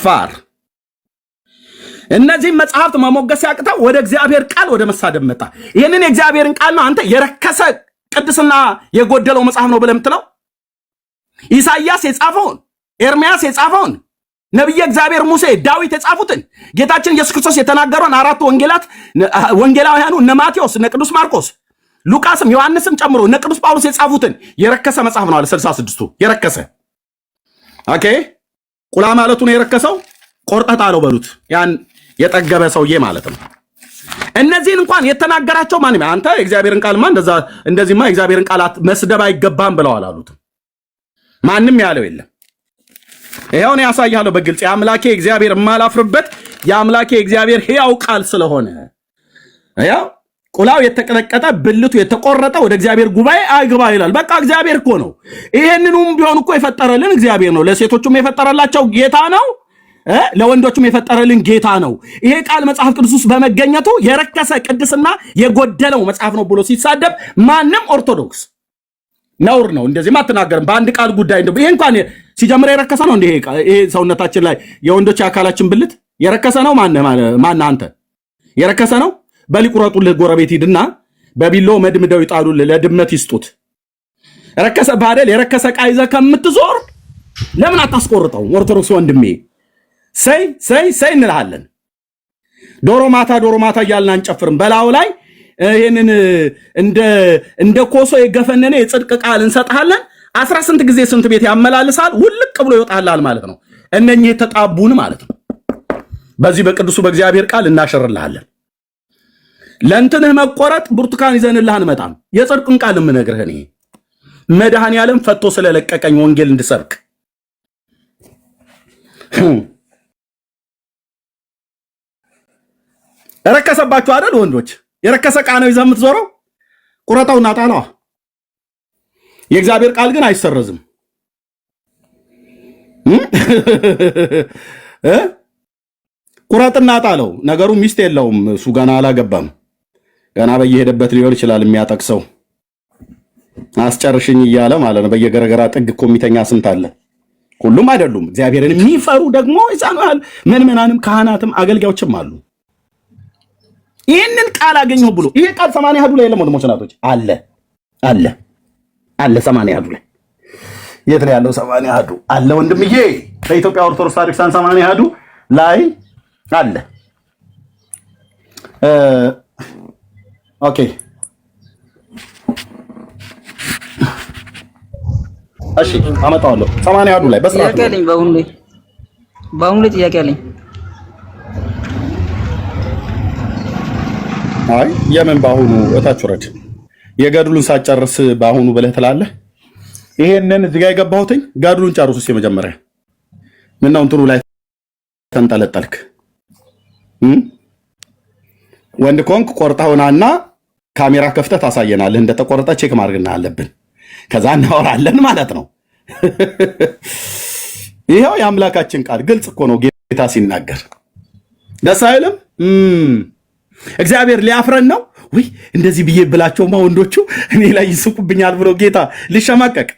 ደፋር እነዚህ መጽሐፍት መሞገስ ያቅተው ወደ እግዚአብሔር ቃል ወደ መሳደብ መጣ። ይህንን የእግዚአብሔርን ቃል ነው አንተ የረከሰ ቅድስና የጎደለው መጽሐፍ ነው ብለህ የምትለው? ኢሳይያስ የጻፈውን ኤርምያስ የጻፈውን ነቢየ እግዚአብሔር ሙሴ ዳዊት የጻፉትን ጌታችን ኢየሱስ ክርስቶስ የተናገረውን አራቱ ወንጌላውያኑ እነ ማቴዎስ እነ ቅዱስ ማርቆስ ሉቃስም ዮሐንስም ጨምሮ እነ ቅዱስ ጳውሎስ የጻፉትን የረከሰ መጽሐፍ ነው አለ 66ቱ የረከሰ። ኦኬ ቁላ ማለቱ ነው የረከሰው። ቆርጠት አለው በሉት ያን የጠገበ ሰውዬ ማለት ነው። እነዚህን እንኳን የተናገራቸው ማንም አንተ የእግዚአብሔርን ቃልማ እንደዚህማ የእግዚአብሔርን ቃላት መስደብ አይገባም ብለዋል አሉት። ማንም ያለው የለም። ይሄው ነው ያሳያለሁ በግልጽ የአምላኬ እግዚአብሔር የማላፍርበት የአምላኬ እግዚአብሔር ሕያው ቃል ስለሆነ ያው ቁላው የተቀለቀጠ ብልቱ የተቆረጠ ወደ እግዚአብሔር ጉባኤ አይግባ ይላል። በቃ እግዚአብሔር እኮ ነው። ይሄንኑም ቢሆን እኮ የፈጠረልን እግዚአብሔር ነው። ለሴቶቹም የፈጠረላቸው ጌታ ነው፣ ለወንዶቹም የፈጠረልን ጌታ ነው። ይሄ ቃል መጽሐፍ ቅዱስ ውስጥ በመገኘቱ የረከሰ ቅድስና የጎደለው መጽሐፍ ነው ብሎ ሲሳደብ ማንም ኦርቶዶክስ ነውር ነው። እንደዚህማ አትናገርም በአንድ ቃል ጉዳይ። እንደው ይሄ እንኳን ሲጀምር የረከሰ ነው። እንደ ይሄ ሰውነታችን ላይ የወንዶች አካላችን ብልት የረከሰ ነው። ማን አንተ የረከሰ ነው? በሊቁረጡልህ ጎረቤት ሂድና በቢሎ መድምደው ይጣሉልህ፣ ለድመት ይስጡት። ረከሰ ባደል የረከሰ ዕቃ ይዘህ ከምትዞር ለምን አታስቆርጠው? ኦርቶዶክስ ወንድሜ ሰይ እንልሃለን። ዶሮ ማታ እያልን አንጨፍርም። በላው ላይ ይሄንን እንደ ኮሶ የገፈነነ የጽድቅ ቃል እንሰጥሃለን። 18 ጊዜ ስንት ቤት ያመላልሳል፣ ውልቅ ብሎ ይወጣልሃል ማለት ነው። እነኚህ የተጣቡን ማለት ነው። በዚህ በቅዱሱ በእግዚአብሔር ቃል እናሸርልሃለን። ለእንትንህ መቆረጥ ብርቱካን ይዘንልህ አንመጣም። የጽድቅን ቃል የምነግርህ እኔ መድኃኔዓለም ፈቶ ስለለቀቀኝ ወንጌል እንድሰብክ ረከሰባችሁ አይደል ወንዶች? የረከሰ ዕቃ ነው ይዘህ የምትዞረው። ቁረጠውና ጣለዋ። የእግዚአብሔር ቃል ግን አይሰረዝም። ቁረጥና ጣለው። ነገሩ ሚስት የለውም እሱ ገና አላገባም። ገና በየሄደበት ሊሆን ይችላል የሚያጠቅሰው አስጨርሽኝ እያለ ማለት ነው። በየገረገራ ጥግ እኮ የሚተኛ ስንት አለ። ሁሉም አይደሉም። እግዚአብሔርን የሚፈሩ ደግሞ ይዛናል። ምዕመናንም ካህናትም አገልጋዮችም አሉ። ይህንን ቃል አገኘሁ ብሎ ይሄ ቃል 80 አሐዱ ላይ የለም ወንድሞች ናቶች አለ 80 አሐዱ ላይ የት ነው ያለው? 80 አሐዱ አለ ወንድምዬ። በኢትዮጵያ ኦርቶዶክስ ታሪክሳን 80 አሐዱ ላይ አለ። ኦኬ እሺ አመጣዋለሁ። 80 አሐዱ ላይ በስርዓት ያቀልኝ በአሁኑ ላይ ጥያቄ አለኝ። አይ የምን ባሁኑ እታች ወረድ የገድሉን ሳጨርስ ባሁኑ ብለህ ትላለህ። ይሄንን እዚህ ጋር የገባሁትኝ ገድሉን ጨርሱስ የመጀመሪያ ምን ነው እንትኑ ላይ ተንጠለጠልክ? ወንድ ኮንክ ቆርጠውናና ካሜራ ከፍተህ ታሳየናለህ። እንደተቆረጠ ቼክ ማድረግና አለብን። ከዛ እናወራለን ማለት ነው። ይሄው የአምላካችን ቃል ግልጽ እኮ ነው። ጌታ ሲናገር ደስ አይልም? እግዚአብሔር ሊያፍረን ነው ወይ? እንደዚህ ብዬ ብላቸውማ ወንዶቹ እኔ ላይ ይስቁብኛል ብሎ ጌታ ሊሸማቀቅ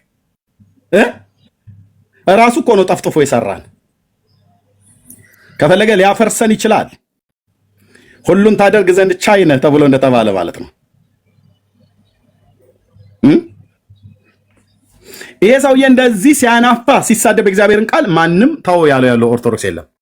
ራሱ እኮ ነው ጠፍጥፎ የሰራን። ከፈለገ ሊያፈርሰን ይችላል። ሁሉን ታደርግ ዘንድ ቻይ ነህ ተብሎ እንደተባለ ማለት ነው። ይሄ ሰውዬ እንደዚህ ሲያናፋ ሲሳደብ እግዚአብሔርን ቃል ማንም ተው ያለው ኦርቶዶክስ የለም።